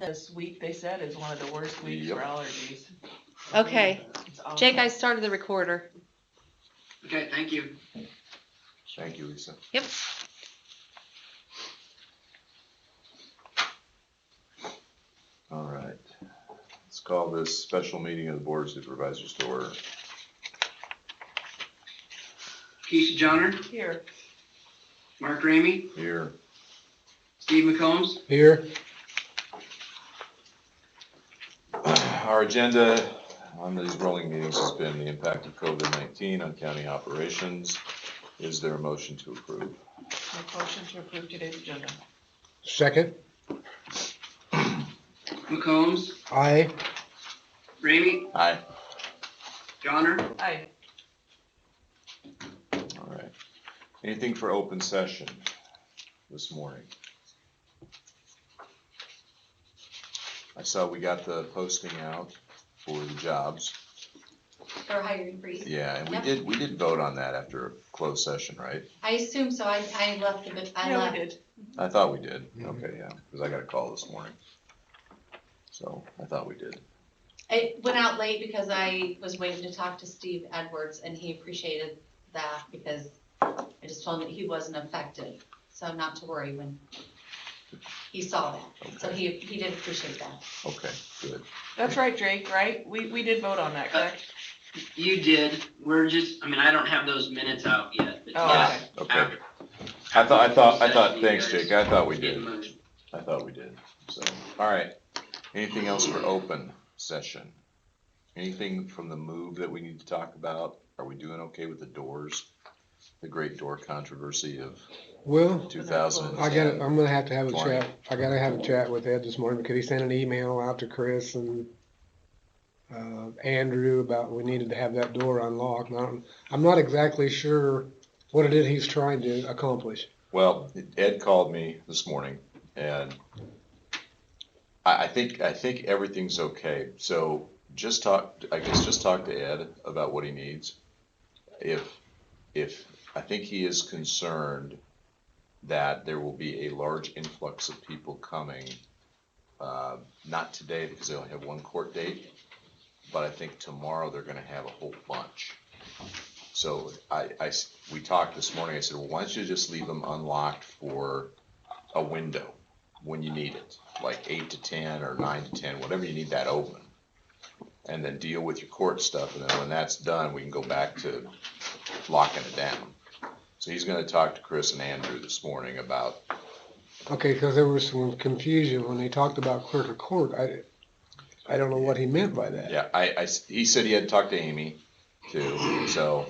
This week, they said, is one of the worst weeks for allergies. Okay, It's awful. Jake, I started the recorder. Okay, thank you. Thank you, Lisa. Yep. All right. Let's call this special meeting of the Board of Supervisors to order. Keisha Johnner, Here. Mark Ramey, Here. Steve McCombs. Here. Our agenda on these rolling meetings has been the impact of COVID-19 on county operations. Is there a motion to approve? Make motion to approve today's agenda. Second. McCombs, Aye. Ramey, Aye. Johnner. Aye. All right. Anything for open session this morning? I saw we got the posting out for the jobs. For a hiring freeze. Yeah, and Yep. we did vote on that after a closed session, right? I assume so. I left a bit. Yeah, we did. I thought we did. Okay, yeah, because I got a call this morning. So I thought we did. It went out late because I was waiting to talk to Steve Edwards, and he appreciated that because I just told him that he wasn't affected, so not to worry when he saw that. So he did appreciate that. Okay, good. That's right, Drake, right? We did vote on that, correct? You did. We're just, I don't have those minutes out yet. But Oh, yes, okay. after- I thought, you thanks, guys Jake, I thought we made the did. motion. I thought we did. So, all right. Anything else for open session? Anything from the move that we need to talk about? Are we doing okay with the doors? The great door controversy of Well, 2010. I'm gonna have to have a 20. chat. I gotta have a chat with Ed this morning because he sent an email out to Chris and Andrew about we needed to have that door unlocked. And I'm not exactly sure what it is he's trying to accomplish. Well, Ed called me this morning and I think everything's okay. So just talk to Ed about what he needs. If I think he is concerned that there will be a large influx of people coming, not today because they only have one court date, but I think tomorrow they're gonna have a whole bunch. So we talked this morning, I said, well, why don't you just leave them unlocked for a window when you need it, like 8 to 10 or 9 to 10, whatever you need that open. And then deal with your court stuff, and then when that's done, we can go back to locking it down. So he's gonna talk to Chris and Andrew this morning about. Okay, because there was some confusion when he talked about clerk of court. I don't know what he meant by that. Yeah, he said he had talked to Amy too, so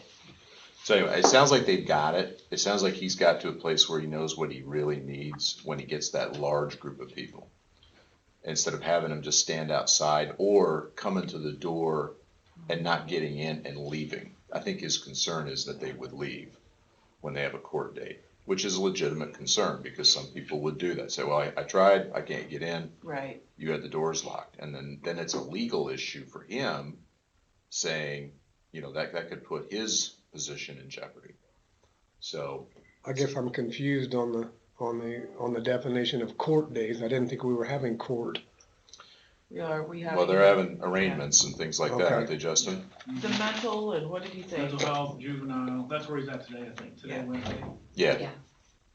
anyway, it sounds like they've got it. It sounds like he's got to a place where he knows what he really needs when he gets that large group of people. Instead of having them just stand outside or coming to the door and not getting in and leaving. I think his concern is that they would leave when they have a court date, which is a legitimate concern because some people would do that. Say, well, I tried, I can't get in. Right. You had the doors locked. And then it's a legal issue for him saying, that could put his position in jeopardy. So. I guess I'm confused on the definition of court days. I didn't think we were having court. Well, they're having arraignments and things like that, aren't they, Justin? The mental and what did he say? Mental health, juvenile, that's where he's at today, I think, today, Yeah. Wednesday. Yeah.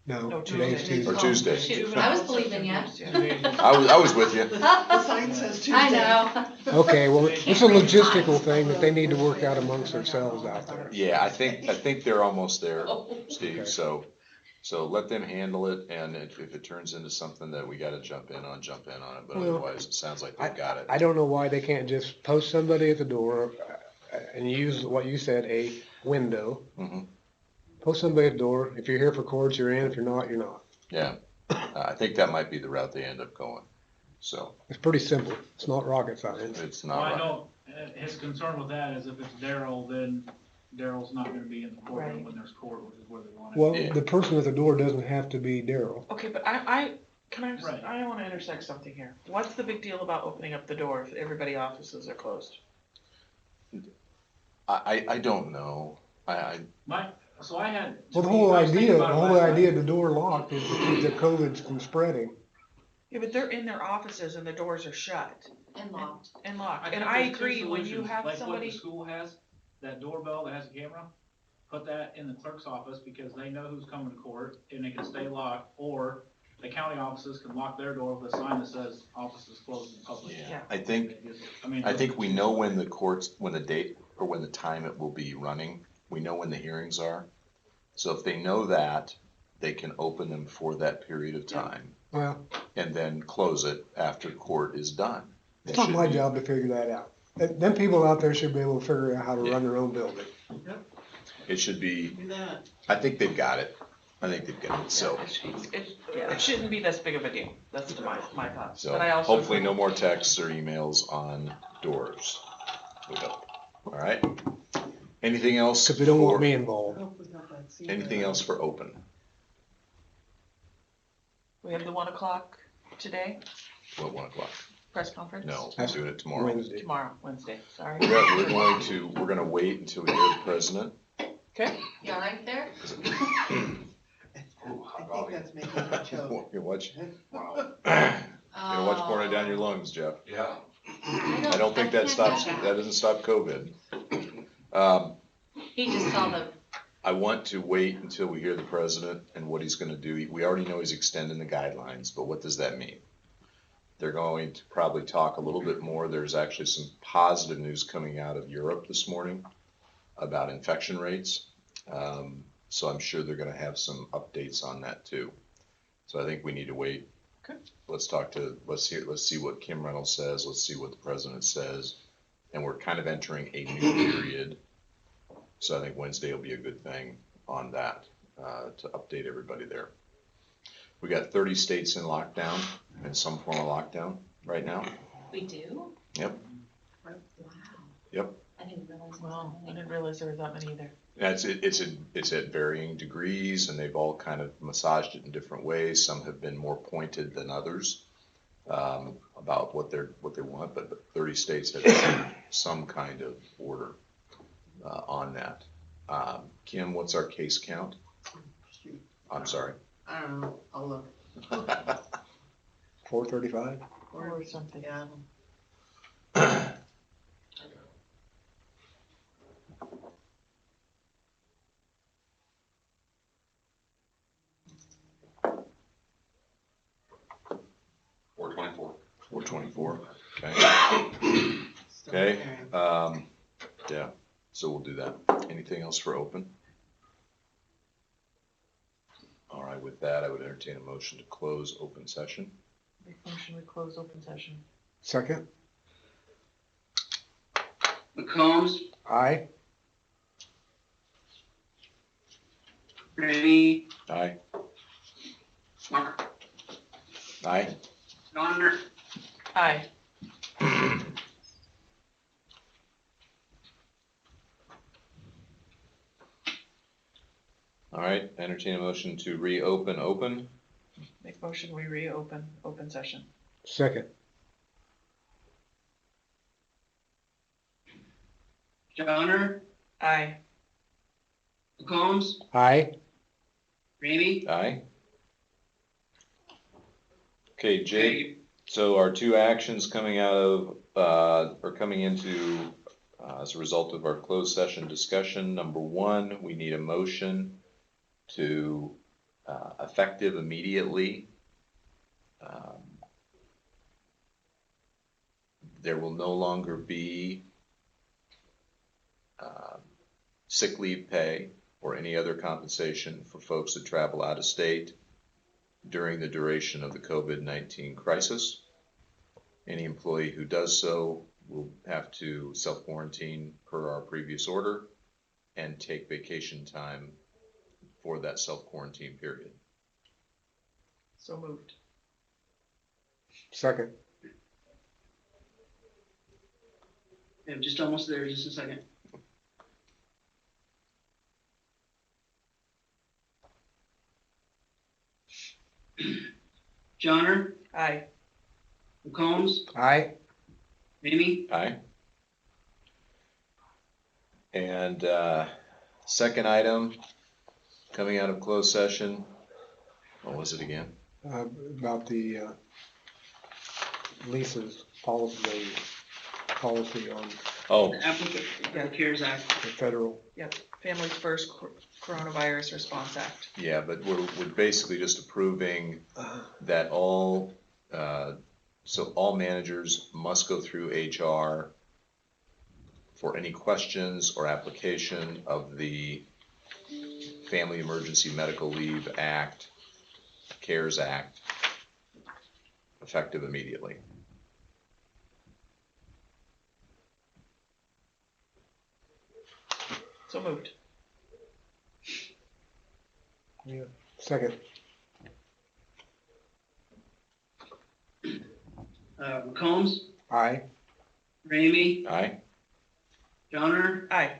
No, Tuesday. today's Tuesday. Or Tuesday. Juvenile I was believing you. Today's- I was with you. The sign says Tuesday. I know. Okay, well, it's a logistical thing that they need to work out amongst themselves out there. Yeah, I think they're almost there, Oh. Steve, Okay. so let them handle it, and if it turns into something that we gotta jump in on it, but Well, otherwise, it sounds like they've got it. I don't know why they can't just post somebody at the door and use what you said, a window. Mhm. Post somebody at the door. If you're here for court, you're in. If you're not, you're not. Yeah, I think that might be the route they end up going, so, It's pretty simple. It's not rocket science. it's Well, not I right. know, his concern with that is if it's Daryl, then Daryl's not gonna be in the courtroom Right. when there's court, which is where they want it. Well, Yeah. the person at the door doesn't have to be Daryl. Okay, but Right. I want to intersect something here. What's the big deal about opening up the door if everybody's offices are closed? I don't know, So I had. Well, the Steve, whole I was thinking idea, about it last night. of the door locked is to keep the COVID from spreading. Yeah, but they're in their offices and the doors are shut And locked. and locked. I And think I there's two agree, when you solutions, have like what somebody, the school has, that doorbell that has a camera, put that in the clerk's office because they know who's coming to court and it can stay locked, or the county offices can lock their door with a sign that says office is closed in public. Yeah. I think I think we know when the date, or when the time it will be running. We know when the hearings are. So if they know that, they can open them for that period of time Well, and then close it after court is done. That it's not should my be- job to figure that out. Them people out there should be able to figure out how to run their own building. It should be, Do that. I think they've got it. I think they've got it, so. it shouldn't be this big of a deal. That's my thoughts. So But I also. hopefully no more texts or emails on doors. We hope. All right? Anything else? Cause they don't want for- me involved. Anything else for open? We have the 1 o'clock today, What, 1 o'clock? press conference? No, we're doing it tomorrow. Wednesday. Tomorrow, Wednesday, sorry. We're gonna wait until we hear the president. Okay, You all right there? I think that's making me choke. You watch, Wow. gonna watch pouring it down your lungs, Jeff. Yeah. I don't think that can't stops, have that doesn't stop COVID. He just saw the, I want to wait until we hear the president and what he's gonna do. We already know he's extending the guidelines, but what does that mean? They're going to probably talk a little bit more. There's actually some positive news coming out of Europe this morning about infection rates. So I'm sure they're gonna have some updates on that too. So I think we need to wait. Okay. Let's see what Kim Reynolds says. Let's see what the president says. And we're kind of entering a new period. So I think Wednesday will be a good thing on that, to update everybody there. We got 30 states in lockdown, in some form of lockdown right now. we do? Yep. Wow. Yep. I didn't realize. it was well, that I many. didn't realize there was that many either. It's at varying degrees, and they've all kind of massaged it in different ways. Some have been more pointed than others, about what they want, but 30 states have some kind of order, on that. Kim, what's our case count? Shoot. I'm sorry. I don't know, I'll look. 435? Or something. Yeah. Four 424, okay. Still Okay, there. yeah, so we'll do that. Anything else for open? All right, with that, I would entertain a motion to close open session. Make motion to close open session. Second? McCombs, Aye? Ready, Aye? Mark, Aye? Donner, Aye. All right, entertain a motion to reopen open. Make motion, we reopen open session. Second? Donner, Aye. McCombs, Aye? Ramey, Aye? Okay, Jake, so our two actions coming out of, or coming into, as a result of our closed session discussion, number one, we need a motion to, effective immediately. There will no longer be, sick leave pay or any other compensation for folks that travel out of state during the duration of the COVID-19 crisis. Any employee who does so will have to self-quarantine per our previous order and take vacation time for that self-quarantine period. So moved. Second? I'm just almost there, just a second. Johnner, Aye. McCombs, Aye? Ramey, Aye. And second item, coming out of closed session, what was it again? About the Lisa's policy on Oh, The applicant, the CARES Act. the federal. Yep, Families First Coronavirus Response Act. yeah, but we're basically just approving that all managers must go through HR for any questions or application of the Family Emergency Medical Leave Act, CARES Act, effective immediately. So moved. Yeah. Second. McCombs, Aye. Ramey, Aye? Johnner, Aye.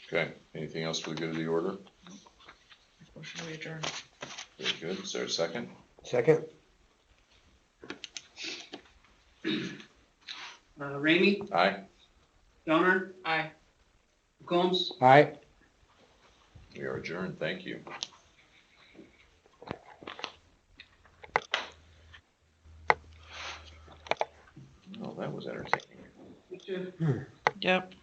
Okay, anything else for the good of the order? Motion to adjourn. Very good, is there a second? Second. Ramey, Aye? Johnner, Aye. McCombs. Aye. We are adjourned, thank you. Well, that was entertaining. Yep.